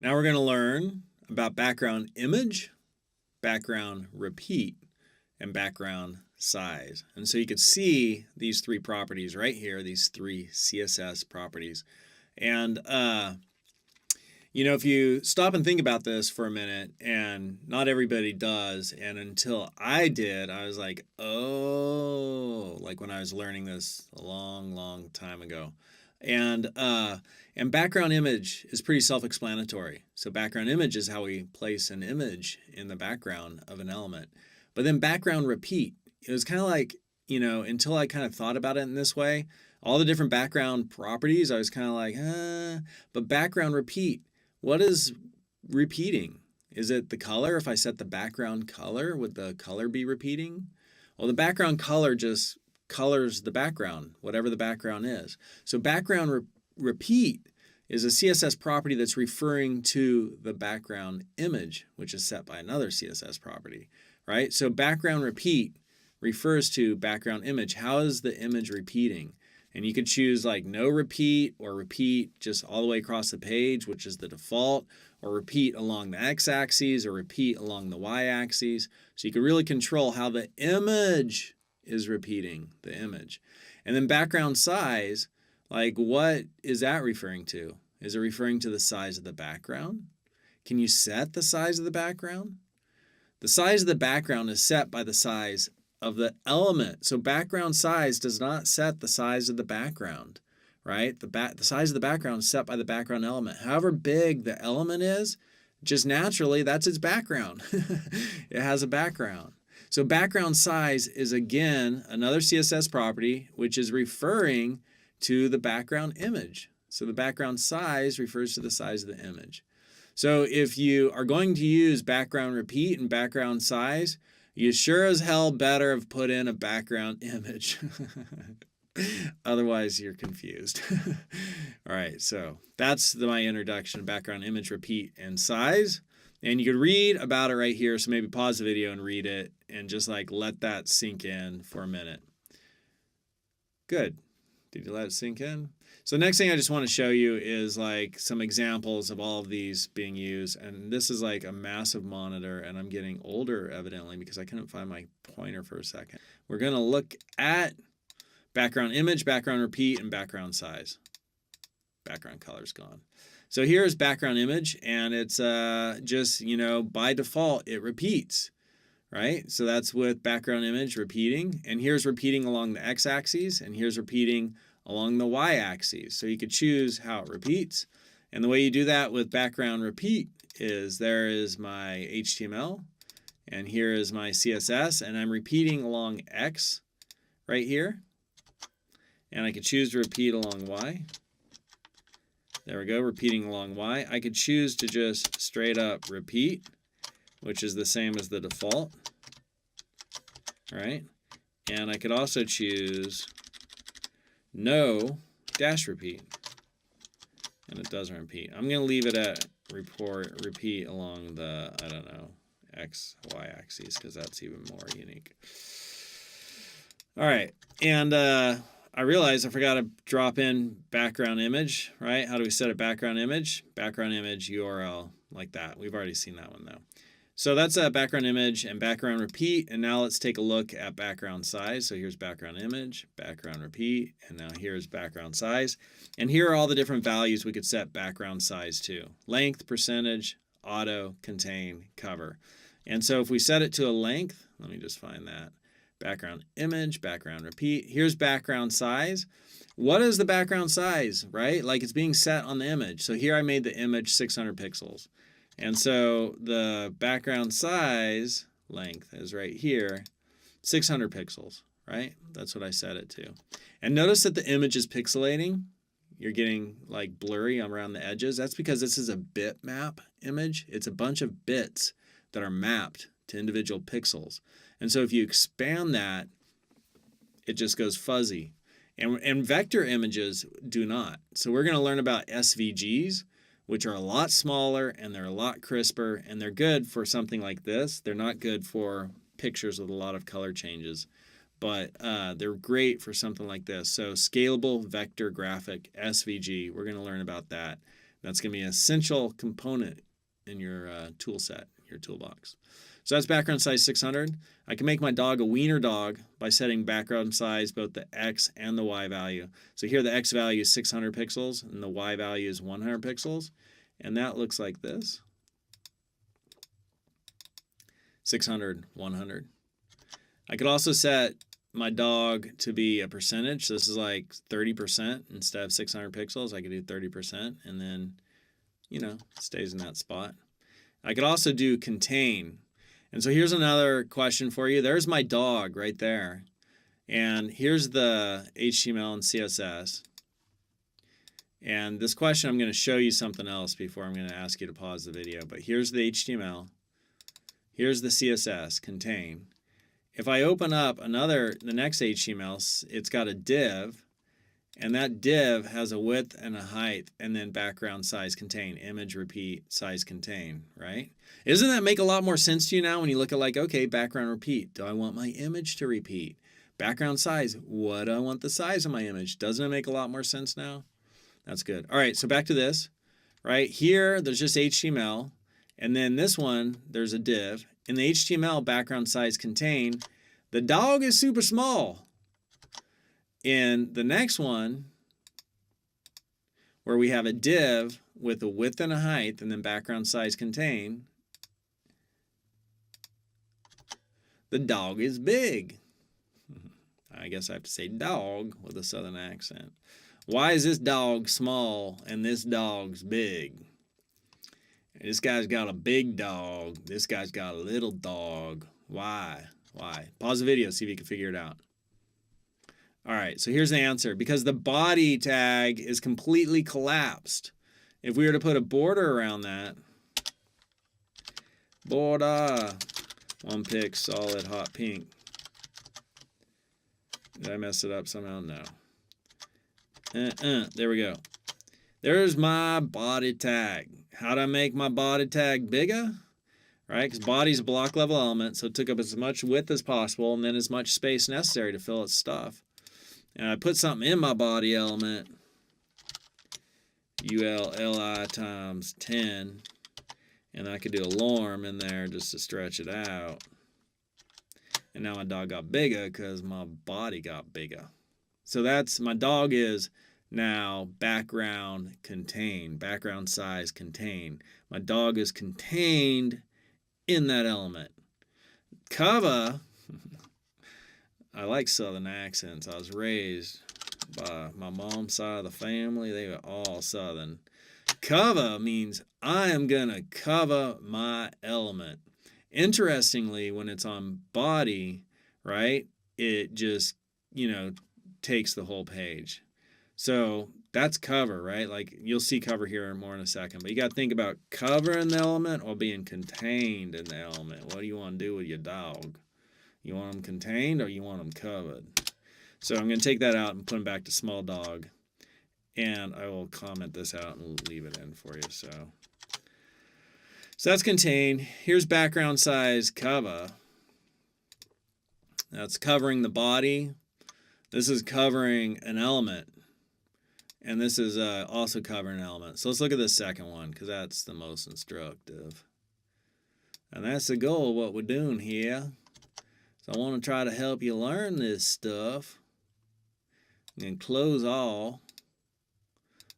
Now we're going to learn about background image, background repeat, and background size. And so you can see these three properties right here, these three CSS properties. And, if you stop and think about this for a minute, and not everybody does, and until I did, I was like, oh, like when I was learning this a long, long time ago. And background image is pretty self-explanatory. So background image is how we place an image in the background of an element. But then background repeat, it was kind of like, until I kind of thought about it in this way, all the different background properties, I was kind of like, but background repeat, what is repeating? Is it the color? If I set the background color, would the color be repeating? Well, the background color just colors the background, whatever the background is. So background repeat is a CSS property that's referring to the background image, which is set by another CSS property, right? So background repeat refers to background image. How is the image repeating? And you could choose like no repeat or repeat just all the way across the page, which is the default, or repeat along the x-axis or repeat along the y-axis. So you can really control how the image is repeating the image. And then background size, like what is that referring to? Is it referring to the size of the background? Can you set the size of the background? The size of the background is set by the size of the element. So background size does not set the size of the background, right? The size of the background is set by the background element. However big the element is, just naturally, that's its background. It has a background. So background size is, again, another CSS property, which is referring to the background image. So the background size refers to the size of the image. So if you are going to use background repeat and background size, you sure as hell better have put in a background image. Otherwise, you're confused. All right, so that's my introduction to background image, repeat, and size. And you could read about it right here. So maybe pause the video and read it and just like let that sink in for a minute. Good. Did you let it sink in? So next thing I just want to show you is like some examples of all of these being used. And this is like a massive monitor, and I'm getting older evidently because I couldn't find my pointer for a second. We're going to look at background image, background repeat, and background size. Background color's gone. So here's background image, and it's just, by default, it repeats, right? So that's with background image repeating. And here's repeating along the x-axis, and here's repeating along the y-axis. So you could choose how it repeats. And the way you do that with background repeat is there is my HTML, and here is my CSS, and I'm repeating along x right here. And I could choose to repeat along y. There we go, repeating along y. I could choose to just straight up repeat, which is the same as the default, right? And I could also choose no dash repeat, and it doesn't repeat. I'm going to leave it at repeat along the, I don't know, x, y axis, because that's even more unique. All right, and I realized I forgot to drop in background image, right? How do we set a background image? Background image URL, like that. We've already seen that one though. So that's a background image and background repeat. And now let's take a look at background size. So here's background image, background repeat, and now here's background size. And here are all the different values we could set background size to. Length, percentage, auto, contain, cover. And so if we set it to a length, let me just find that. Background image, background repeat. Here's background size. What is the background size, right? Like it's being set on the image. So here I made the image 600 pixels. And so the background size length is right here, 600 pixels, right? That's what I set it to. And notice that the image is pixelating. You're getting like blurry around the edges. That's because this is a bitmap image. It's a bunch of bits that are mapped to individual pixels. And so if you expand that, it just goes fuzzy. And vector images do not. So we're going to learn about SVGs, which are a lot smaller and they're a lot crisper, and they're good for something like this. They're not good for pictures with a lot of color changes, but they're great for something like this. So scalable vector graphic, SVG, we're going to learn about that. That's going to be an essential component in your tool set, your toolbox. So that's background size 600. I can make my dog a wiener dog by setting background size, both the X and the Y value. So here the X value is 600 pixels and the Y value is 100 pixels. And that looks like this. 600, 100. I could also set my dog to be a percentage. So this is like 30% instead of 600 pixels. I could do 30% and then, you know, it stays in that spot. I could also do contain. And so here's another question for you. There's my dog right there. And here's the HTML and CSS. And this question, I'm going to show you something else before I'm going to ask you to pause the video. But here's the HTML. Here's the CSS, contain. If I open up the next HTML, it's got a div. And that div has a width and a height, and then background size contain, image repeat, size contain, right? Doesn't that make a lot more sense to you now when you look at like, okay, background repeat. Do I want my image to repeat? Background size, what do I want the size of my image? Doesn't it make a lot more sense now? That's good. All right, so back to this. Right here, there's just HTML, and then this one, there's a div. In the HTML, background size contain, the dog is super small. In the next one, where we have a div with a width and a height and then background size contain, the dog is big. I guess I have to say dog with a southern accent. Why is this dog small and this dog's big? This guy's got a big dog. This guy's got a little dog. Why? Why? Pause the video, see if you can figure it out. All right, so here's the answer. Because the body tag is completely collapsed. If we were to put a border around that, border, one pick, solid, hot pink. Did I mess it up somehow? No. There we go. There's my body tag. How do I make my body tag bigger? Right, because body's a block level element, so it took up as much width as possible and then as much space necessary to fill its stuff. And I put something in my body element, ULLI times 10, and I could do a lorem in there just to stretch it out. And now my dog got bigger because my body got bigger. So that's, my dog is now background contain, background size contain. My dog is contained in that element. Cover, I like southern accents. I was raised by my mom's side of the family. They were all southern. Cover means I am going to cover my element. Interestingly, when it's on body, right, it just, you know, takes the whole page. So that's cover, right? Like you'll see cover here more in a second. But you got to think about covering the element or being contained in the element. What do you want to do with your dog? You want them contained or you want them covered? So I'm going to take that out and put them back to small dog. And I will comment this out and leave it in for you. So that's contained. Here's background size cover. That's covering the body. This is covering an element. And this is also covering an element. So let's look at the second one because that's the most instructive. And that's the goal of what we're doing here. So I want to try to help you learn this stuff. And close all.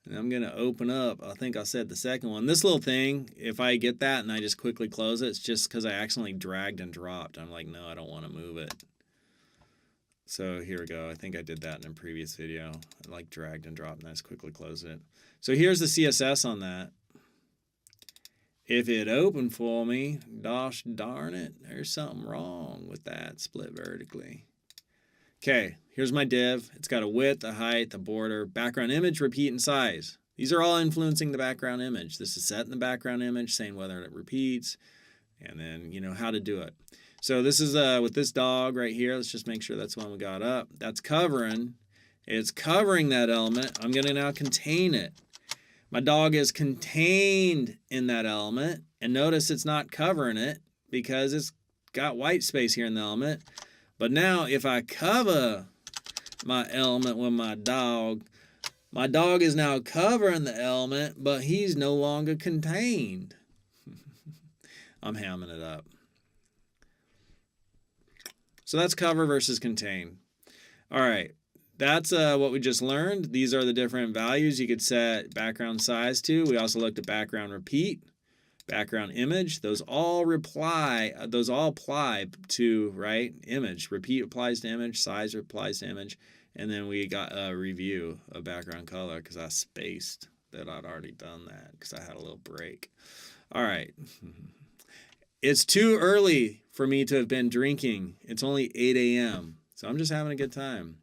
And I'm going to open up, I think I said the second one. This little thing, if I get that and I just quickly close it, it's just because I accidentally dragged and dropped. I'm like, no, I don't want to move it. So here we go. I think I did that in a previous video. I like dragged and dropped and I just quickly closed it. So here's the CSS on that. If it opened for me, gosh darn it, there's something wrong with that split vertically. Okay, here's my div. It's got a width, a height, a border, background image, repeat, and size. These are all influencing the background image. This is set in the background image, saying whether it repeats, and then, you know, how to do it. So this is with this dog right here. Let's just make sure that's one we got up. That's covering. It's covering that element. I'm going to now contain it. My dog is contained in that element. And notice it's not covering it because it's got white space here in the element. But now if I cover my element with my dog, My dog is now covering the element, but he's no longer contained. I'm hamming it up. So that's cover versus contain. All right. That's what we just learned. These are the different values you could set background size to. We also looked at background repeat, background image. Those all apply to, right? Image. Repeat applies to image, size applies to image. And then we got a review of background color because I spaced that I'd already done that because I had a little break. All right. It's too early for me to have been drinking. It's only 8 a.m. So I'm just having a good time.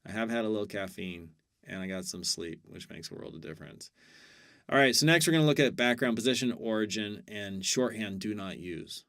I have had a little caffeine and I got some sleep, which makes a world of difference. All right, so next we're going to look at background position, origin, and shorthand do not use.